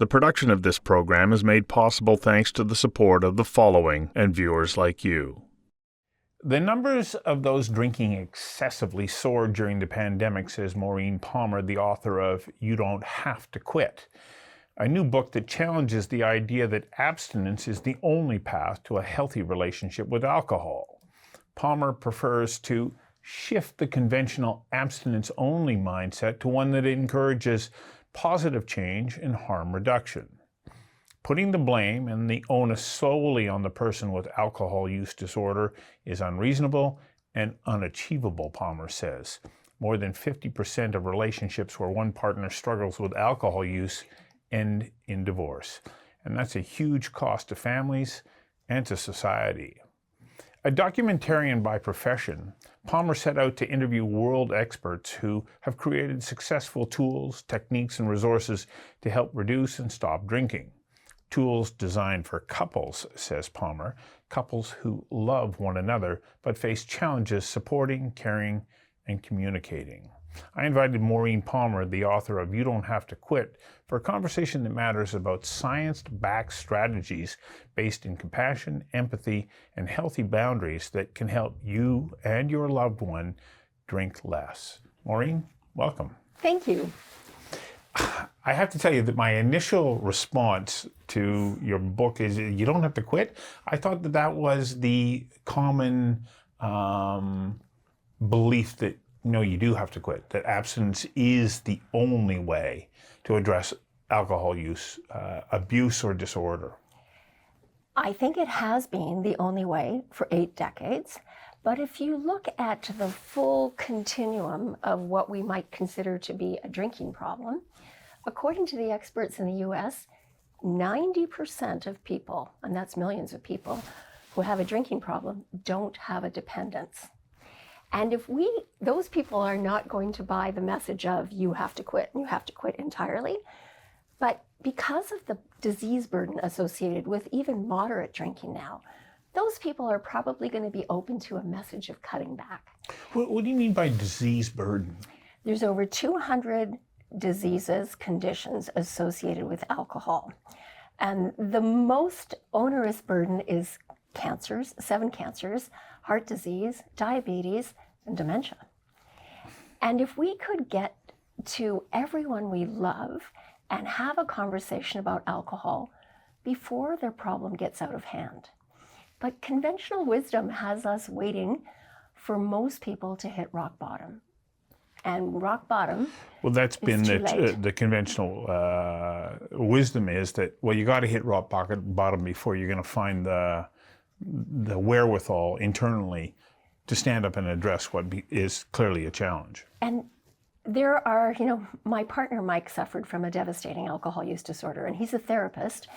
The production of this program is made possible thanks to the support of the following and viewers like you. The numbers of those drinking excessively soared during the pandemic, says Maureen Palmer, the author of You Don't Have to Quit, a new book that challenges the idea that abstinence is the only path to a healthy relationship with alcohol. Palmer prefers to shift the conventional abstinence-only mindset to one that encourages positive change and harm reduction. Putting the blame and the onus solely on the person with alcohol use disorder is unreasonable and unachievable, Palmer says. More than 50% of relationships where one partner struggles with alcohol use end in divorce. And that's a huge cost to families and to society. A documentarian by profession, Palmer set out to interview world experts who have created successful tools, techniques, and resources to help reduce and stop drinking. Tools designed for couples, says Palmer, couples who love one another but face challenges supporting, caring, and communicating. I invited Maureen Palmer, the author of You Don't Have to Quit, for a conversation that matters about science-backed strategies based in compassion, empathy, and healthy boundaries that can help you and your loved one drink less. Maureen, welcome. Thank you. I have to tell you that my initial response to your book is You Don't Have to Quit. I thought that that was the common belief that no, you do have to quit, that abstinence is the only way to address alcohol use, abuse, or disorder. I think it has been the only way for 8 decades. But if you look at the full continuum of what we might consider to be a drinking problem, according to the experts in the US, 90% of people, and that's millions of people, who have a drinking problem don't have a dependence. And if those people are not going to buy the message of you have to quit, and you have to quit entirely, but because of the disease burden associated with even moderate drinking now, those people are probably going to be open to a message of cutting back. What do you mean by disease burden? There's over 200 diseases, conditions associated with alcohol. And the most onerous burden is cancers, 7 cancers, heart disease, diabetes, and dementia. And if we could get to everyone we love and have a conversation about alcohol before their problem gets out of hand. But conventional wisdom has us waiting for most people to hit rock bottom. And rock bottom Well, that's been the conventional wisdom is that, well, you got to hit rock bottom before you're going to find the wherewithal internally to stand up and address what is clearly a challenge. And there are, my partner Mike suffered from a devastating alcohol use disorder, and he's a therapist,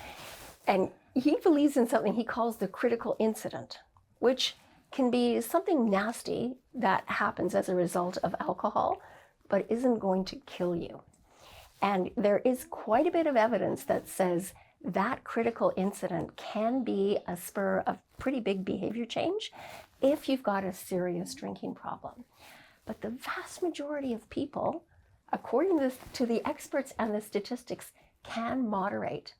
and he believes in something he calls the critical incident, which can be something nasty that happens as a result of alcohol, but isn't going to kill you. And there is quite a bit of evidence that says that critical incident can be a spur of pretty big behavior change if you've got a serious drinking problem. But the vast majority of people, according to the experts and the statistics, can moderate.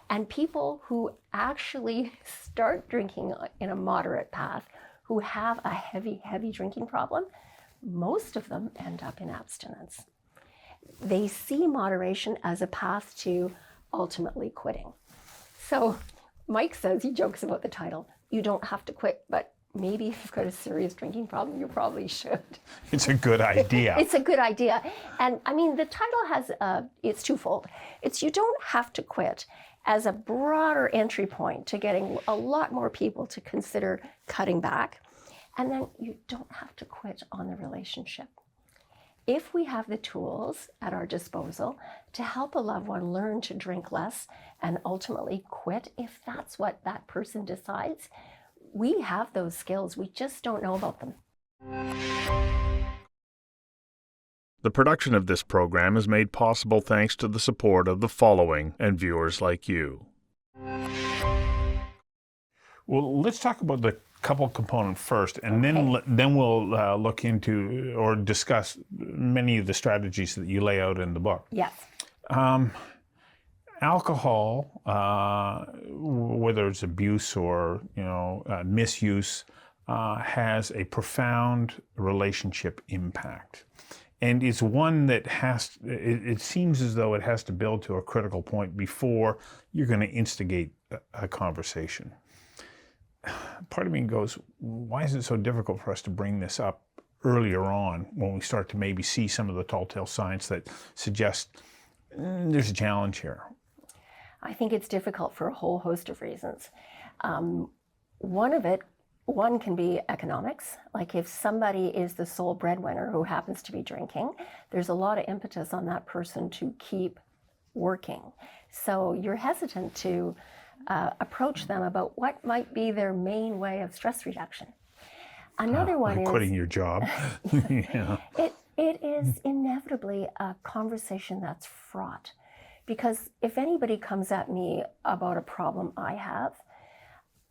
And people who actually start drinking in a moderate path, who have a heavy, heavy drinking problem, most of them end up in abstinence. They see moderation as a path to ultimately quitting. So Mike says, he jokes about the title, You Don't Have to Quit, but maybe if you've got a serious drinking problem, you probably should. It's a good idea. It's a good idea. And I mean, the title has, it's twofold. It's You Don't Have to Quit as a broader entry point to getting a lot more people to consider cutting back. And then you don't have to quit on the relationship. If we have the tools at our disposal to help a loved one learn to drink less and ultimately quit, if that's what that person decides, we have those skills. We just don't know about them. The production of this program is made possible thanks to the support of the following and viewers like you. Well, let's talk about the couple component first, and then we'll look into or discuss many of the strategies that you lay out in the book. Yes. Alcohol, whether it's abuse or misuse, has a profound relationship impact, and it's one that it seems as though it has to build to a critical point before you're going to instigate a conversation. Part of me goes, why is it so difficult for us to bring this up earlier on when we start to maybe see some of the telltale signs that suggest there's a challenge here? I think it's difficult for a whole host of reasons. One can be economics. Like if somebody is the sole breadwinner who happens to be drinking, there's a lot of impetus on that person to keep working. So you're hesitant to approach them about what might be their main way of stress reduction. Another one is quitting your job. Yeah. It is inevitably a conversation that's fraught. Because if anybody comes at me about a problem I have,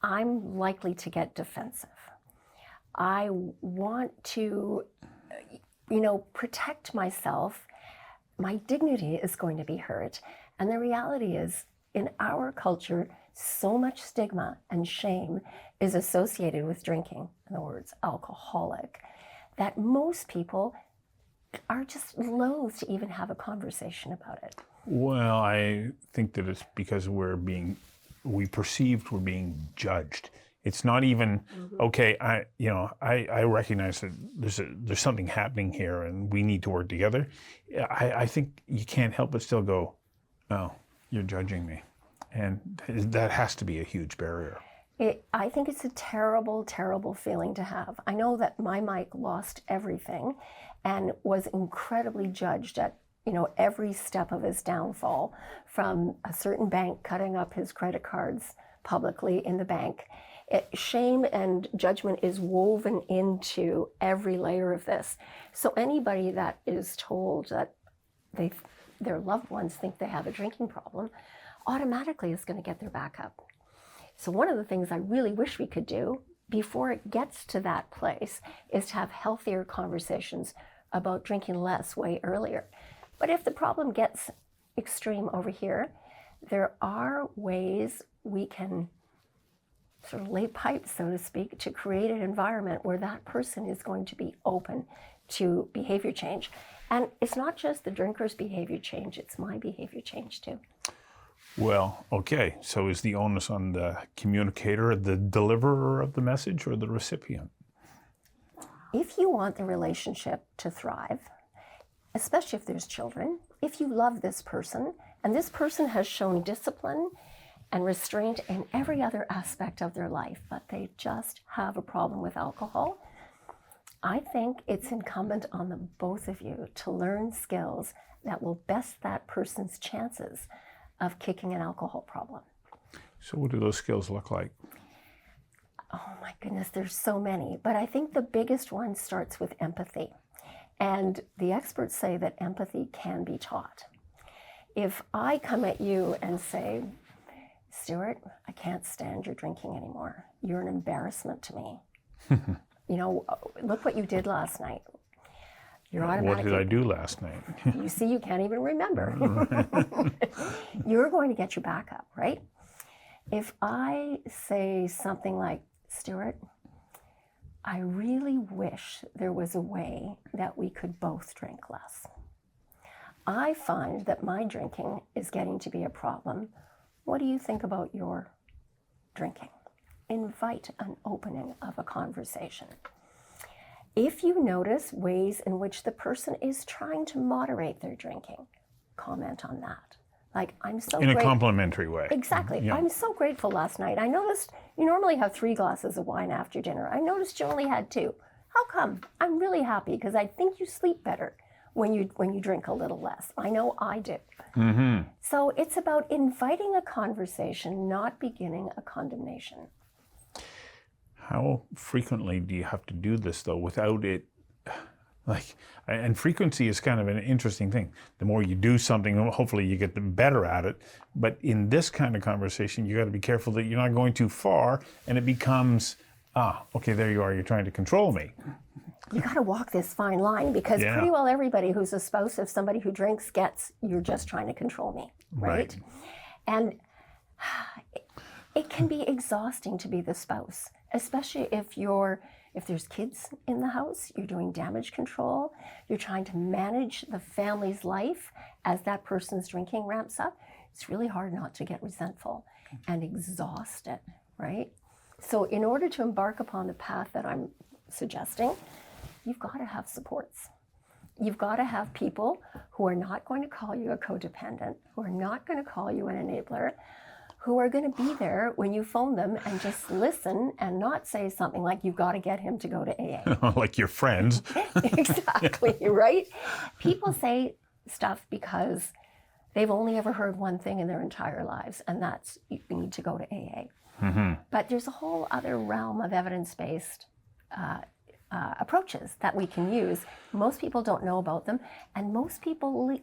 I'm likely to get defensive. I want to, protect myself. My dignity is going to be hurt. And the reality is, in our culture, so much stigma and shame is associated with drinking, in other words, alcoholic, that most people are just loath to even have a conversation about it. Well, I think that it's because we perceived we're being judged. It's not even okay. I recognize that there's something happening here, and we need to work together. I think you can't help but still go, "Oh, you're judging me," and that has to be a huge barrier. I think it's a terrible, terrible feeling to have. I know that my Mike lost everything, and was incredibly judged at every step of his downfall, from a certain bank cutting up his credit cards publicly in the bank. Shame and judgment is woven into every layer of this. So anybody that is told that their loved ones think they have a drinking problem automatically is going to get their back up. So one of the things I really wish we could do before it gets to that place is to have healthier conversations about drinking less way earlier. But if the problem gets extreme over here, there are ways we can sort of lay pipes, so to speak, to create an environment where that person is going to be open to behavior change. And it's not just the drinker's behavior change, it's my behavior change too. Well, okay, so is the onus on the communicator, the deliverer of the message, or the recipient? If you want the relationship to thrive, especially if there's children, if you love this person, and this person has shown discipline and restraint in every other aspect of their life, but they just have a problem with alcohol, I think it's incumbent on the both of you to learn skills that will best that person's chances of kicking an alcohol problem. So what do those skills look like? Oh my goodness, there's so many. But I think the biggest one starts with empathy. And the experts say that empathy can be taught. If I come at you and say, Stuart, I can't stand your drinking anymore. You're an embarrassment to me. Look what you did last night. What did I do last night? You see, you can't even remember. You're going to get your back up, right? If I say something like, Stuart, I really wish there was a way that we could both drink less. I find that my drinking is getting to be a problem. What do you think about your drinking? Invite an opening of a conversation. If you notice ways in which the person is trying to moderate their drinking, comment on that. Like, I'm so in a complimentary way. Exactly. Yeah. I'm so grateful last night. I noticed you normally have 3 glasses of wine after dinner. I noticed you only had 2. How come? I'm really happy because I think you sleep better when you drink a little less. I know I do. Mm-hmm. So it's about inviting a conversation, not beginning a condemnation. How frequently do you have to do this, though, without it? And frequency is kind of an interesting thing. The more you do something, hopefully you get better at it. But in this kind of conversation, you got to be careful that you're not going too far, and it becomes, okay, there you are. You're trying to control me. you got to walk this fine line, because Yeah. pretty well everybody who's a spouse of somebody who drinks gets, you're just trying to control me, right? And it can be exhausting to be the spouse, especially if there's kids in the house, you're doing damage control, you're trying to manage the family's life as that person's drinking ramps up. It's really hard not to get resentful and exhausted, right? So in order to embark upon the path that I'm suggesting, you've got to have supports. You've got to have people who are not going to call you a codependent, who are not going to call you an enabler, who are going to be there when you phone them and just listen and not say something like, you've got to get him to go to AA. Like your friends. Exactly, right? People say stuff because they've only ever heard one thing in their entire lives, and that's, you need to go to AA. Mm-hmm. But there's a whole other realm of evidence-based approaches that we can use. Most people don't know about them, and most people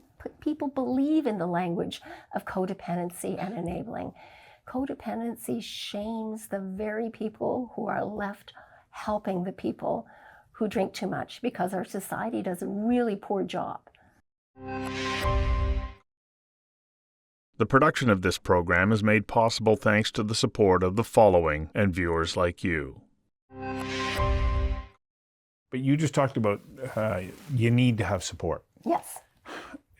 believe in the language of codependency and enabling. Codependency shames the very people who are left helping the people who drink too much, because our society does a really poor job. The production of this program is made possible thanks to the support of the following and viewers like you. But you just talked about you need to have support. Yes.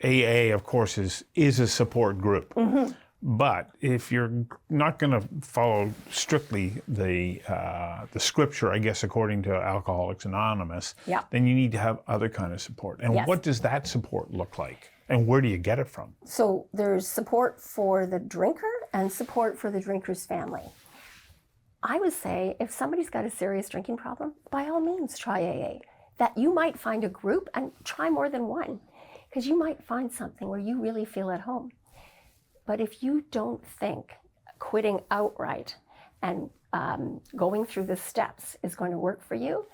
AA, of course, is a support group. Mm-hmm. But if you're not going to follow strictly the scripture, I guess, according to Alcoholics Anonymous, then you need to have other kind of support. And what does that support look like? And where do you get it from? So there's support for the drinker and support for the drinker's family. I would say if somebody's got a serious drinking problem, by all means try AA. That you might find a group, and try more than one, because you might find something where you really feel at home. But if you don't think quitting outright and going through the steps is going to work for you,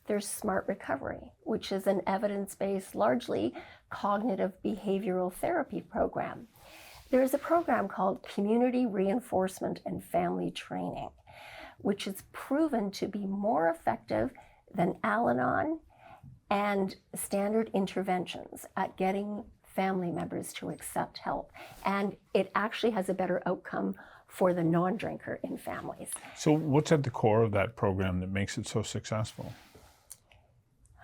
there's Smart Recovery, which is an evidence-based, largely cognitive behavioral therapy program. There's a program called Community Reinforcement and Family Training, which is proven to be more effective than Al-Anon and standard interventions at getting family members to accept help. And it actually has a better outcome for the non-drinker in families. So what's at the core of that program that makes it so successful?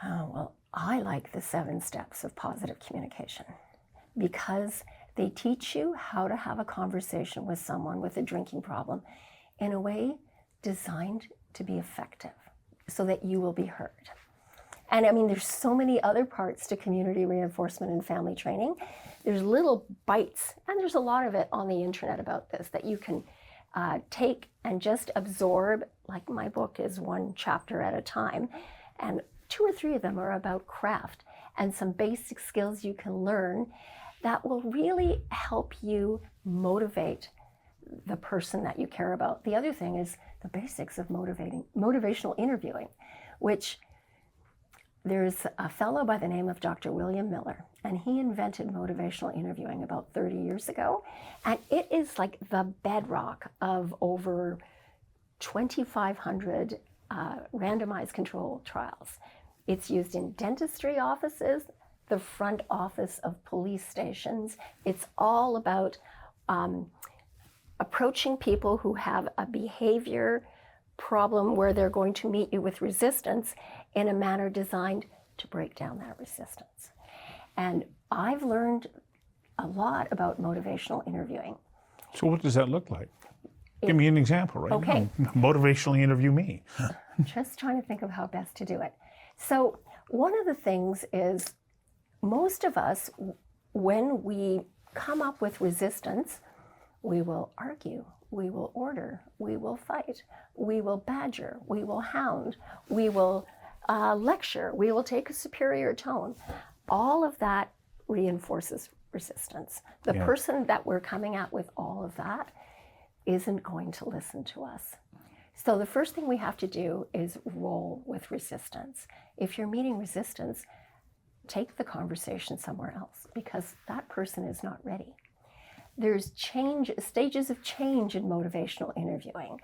Oh, well, I like the 7 steps of positive communication, because they teach you how to have a conversation with someone with a drinking problem in a way designed to be effective so that you will be heard. And I mean, there's so many other parts to community reinforcement and family training. There's little bites, and there's a lot of it on the internet about this, that you can take and just absorb. Like, my book is 1 chapter at a time, and 2 or 3 of them are about craft and some basic skills you can learn that will really help you motivate the person that you care about. The other thing is the basics of motivational interviewing, which there's a fellow by the name of Dr. William Miller, and he invented motivational interviewing about 30 years ago. And it is like the bedrock of over 2,500 randomized control trials. It's used in dentistry offices, the front office of police stations. It's all about approaching people who have a behavior problem where they're going to meet you with resistance in a manner designed to break down that resistance. And I've learned a lot about motivational interviewing. So what does that look like? Give me an example right Okay. now. Motivationally interview me. Just trying to think of how best to do it. So one of the things is, most of us, when we come up with resistance, we will argue, we will order, we will fight, we will badger, we will hound, we will lecture, we will take a superior tone. All of that reinforces resistance. The person that we're coming at with all of that isn't going to listen to us. So the first thing we have to do is roll with resistance. If you're meeting resistance, take the conversation somewhere else, because that person is not ready. There's stages of change in motivational interviewing.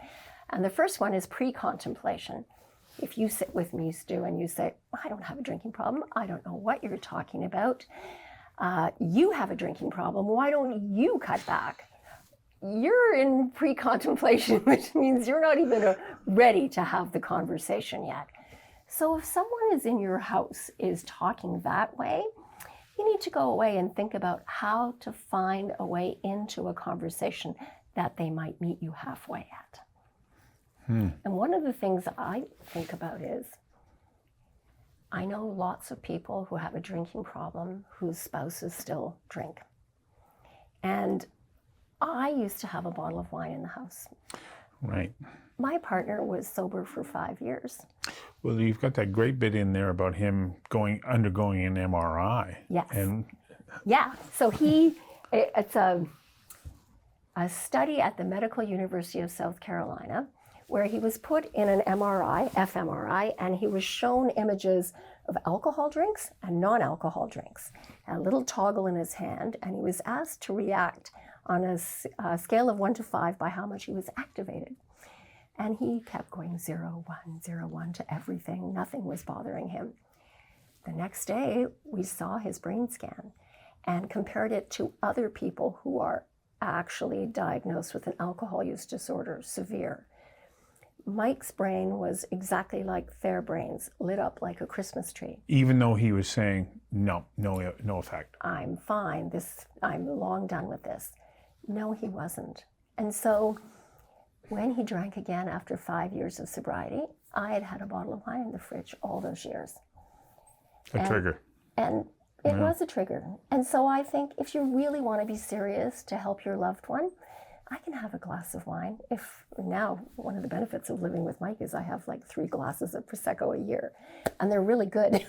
And the first one is pre-contemplation. If you sit with me, Stu, and you say, I don't have a drinking problem, I don't know what you're talking about, you have a drinking problem, why don't you cut back? You're in pre-contemplation, which means you're not even ready to have the conversation yet. So if someone is in your house is talking that way, you need to go away and think about how to find a way into a conversation that they might meet you halfway at. And one of the things I think about is, I know lots of people who have a drinking problem whose spouses still drink. And I used to have a bottle of wine in the house. Right. My partner was sober for 5 years. Well, you've got that great bit in there about him undergoing an MRI. Yes. And yeah. So it's a study at the Medical University of South Carolina where he was put in an MRI, fMRI, and he was shown images of alcohol drinks and non-alcohol drinks, a little toggle in his hand, and he was asked to react on a scale of 1 to 5 by how much he was activated. And he kept going 0, 1, 0, 1 to everything. Nothing was bothering him. The next day, we saw his brain scan and compared it to other people who are actually diagnosed with an alcohol use disorder, severe. Mike's brain was exactly like their brains, lit up like a Christmas tree. even though he was saying, no effect. I'm fine, I'm long done with this. No, he wasn't. And so when he drank again after 5 years of sobriety, I had had a bottle of wine in the fridge all those years. A trigger. And it was a trigger. And so I think if you really want to be serious to help your loved one, I can have a glass of wine. Now, one of the benefits of living with Mike is I have like 3 glasses of Prosecco a year, and they're really good.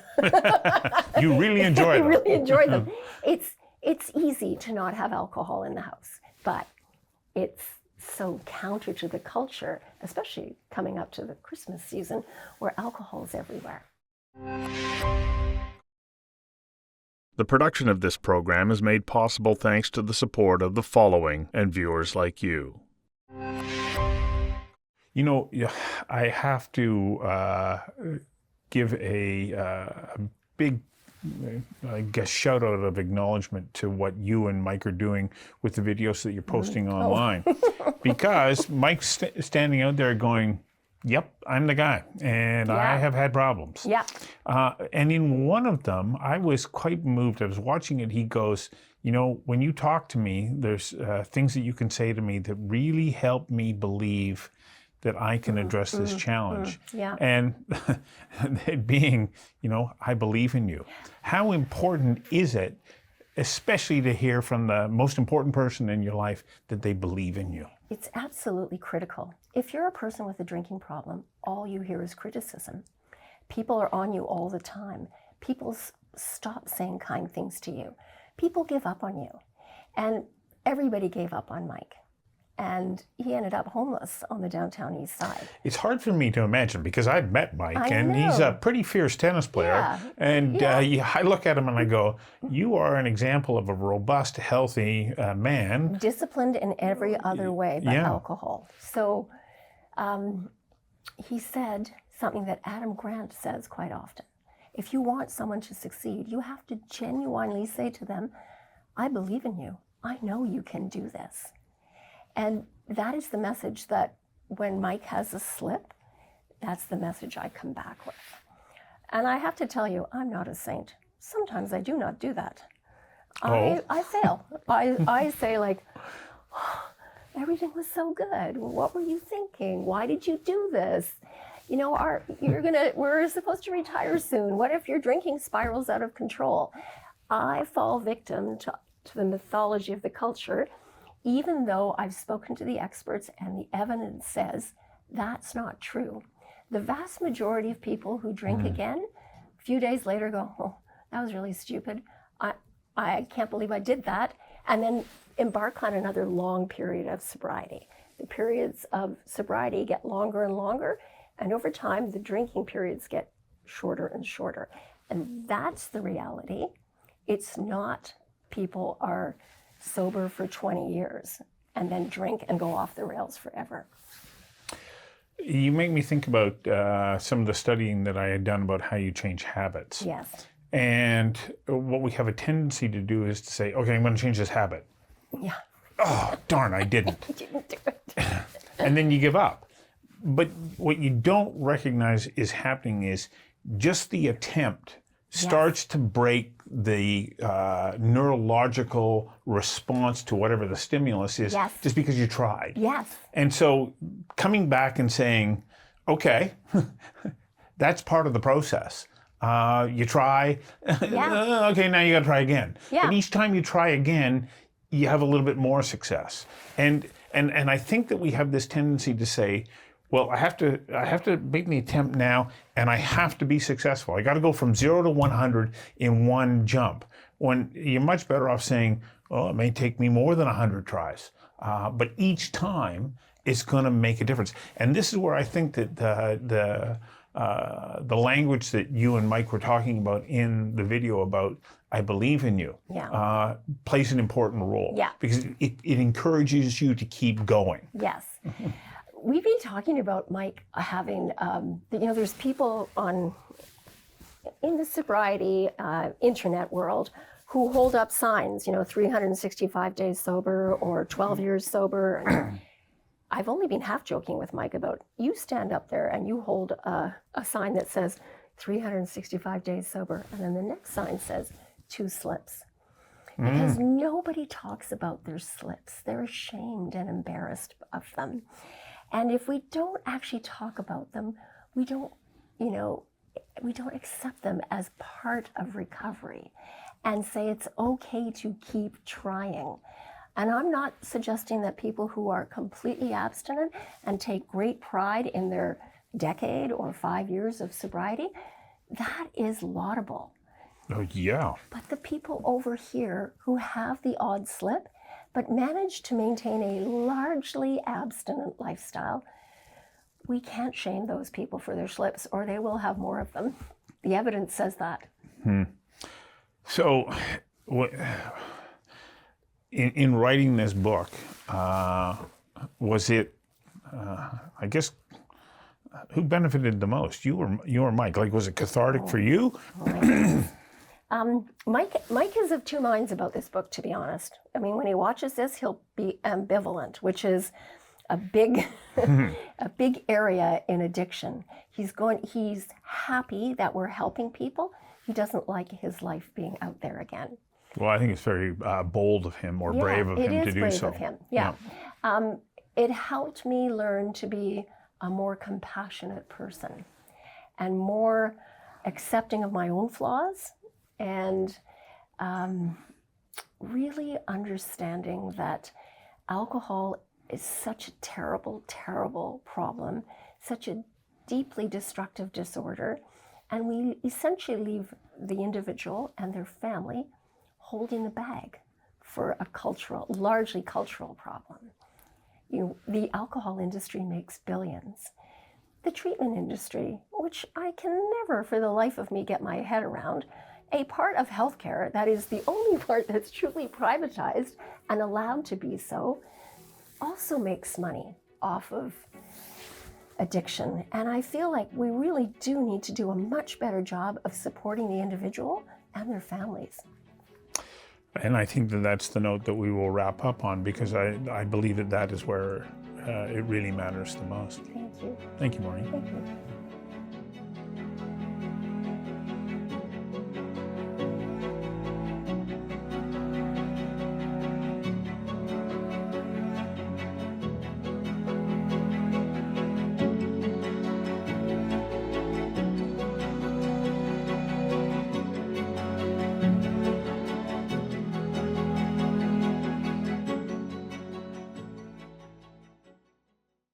You really enjoy them. I really enjoy them. It's easy to not have alcohol in the house, but it's so counter to the culture, especially coming up to the Christmas season, where alcohol is everywhere. The production of this program is made possible thanks to the support of the following and viewers like you. You know, I have to give a big, I guess, shout out of acknowledgement to what you and Mike are doing with the videos that you're posting online. Because Mike's standing out there going, yep, I'm the guy, and I have had problems. Yeah. And in one of them, I was quite moved. I was watching it. He goes, you know, when you talk to me, there's things that you can say to me that really help me believe that I can address this challenge. Yeah. And it being, you know, I believe in you. How important is it, especially to hear from the most important person in your life, that they believe in you? It's absolutely critical. If you're a person with a drinking problem, all you hear is criticism. People are on you all the time. People stop saying kind things to you. People give up on you. And everybody gave up on Mike. And he ended up homeless on the downtown east side. It's hard for me to imagine because I've met Mike and know. he's a pretty fierce tennis player. Yeah. And I look at him and I go, you are an example of a robust, healthy man. Disciplined in every other way but alcohol. So he said something that Adam Grant says quite often. If you want someone to succeed, you have to genuinely say to them, I believe in you. I know you can do this. And that is the message that when Mike has a slip, that's the message I come back with. And I have to tell you, I'm not a saint. Sometimes I do not do that. I fail. I say like, oh, everything was so good. What were you thinking? Why did you do this? You know, we're supposed to retire soon. What if your drinking spirals out of control? I fall victim to the mythology of the culture, even though I've spoken to the experts and the evidence says that's not true. The vast majority of people who drink again, a few days later go, oh, that was really stupid. I can't believe I did that. And then embark on another long period of sobriety. The periods of sobriety get longer and longer, and over time, the drinking periods get shorter and shorter. And that's the reality. It's not people are sober for 20 years and then drink and go off the rails forever. You make me think about some of the studying that I had done about how you change habits. Yes. And what we have a tendency to do is to say, okay, I'm going to change this habit. Yeah. Oh, darn, I didn't. You didn't do it. And then you give up. But what you don't recognize is happening is just the attempt starts to break the neurological response to whatever the stimulus is, just because you tried. Yes. And so coming back and saying, okay, that's part of the process. You try, okay, now you got to try again. Yeah. But each time you try again, you have a little bit more success. And I think that we have this tendency to say, well, I have to make the attempt now, and I have to be successful. I got to go from 0 to 100 in one jump. When you're much better off saying, oh, it may take me more than 100 tries, but each time it's going to make a difference. And this is where I think that the language that you and Mike were talking about in the video about I believe in you plays an important role. Yeah. Because it encourages you to keep going. Yes. We've been talking about Mike having, there's people in the sobriety internet world who hold up signs, 365 days sober or 12 years sober. I've only been half joking with Mike about you stand up there and you hold a sign that says 365 days sober, and then the next sign says 2 slips. Because nobody talks about their slips. They're ashamed and embarrassed of them. And if we don't actually talk about them, we don't accept them as part of recovery and say it's okay to keep trying. And I'm not suggesting that people who are completely abstinent and take great pride in their decade or 5 years of sobriety, that is laudable. Oh, yeah. But the people over here who have the odd slip, but manage to maintain a largely abstinent lifestyle, we can't shame those people for their slips, or they will have more of them. The evidence says that. So, in writing this book, was it, I guess, who benefited the most? You or Mike? Like, was it cathartic for you? Mike is of two minds about this book, to be honest. I mean, when he watches this, he'll be ambivalent, which is a big, a big area in addiction. He's happy that we're helping people. He doesn't like his life being out there again. Well, I think it's very bold of him, or brave of him to do so. It is brave of him, yeah. It helped me learn to be a more compassionate person and more accepting of my own flaws, and really understanding that alcohol is such a terrible, terrible problem, such a deeply destructive disorder, and we essentially leave the individual and their family holding the bag for a largely cultural problem. The alcohol industry makes billions. The treatment industry, which I can never for the life of me get my head around, a part of healthcare that is the only part that's truly privatized and allowed to be so, also makes money off of addiction. And I feel like we really do need to do a much better job of supporting the individual and their families. And I think that that's the note that we will wrap up on, because I believe that is where it really matters the most. Thank you. Thank you, Maureen. Thank you.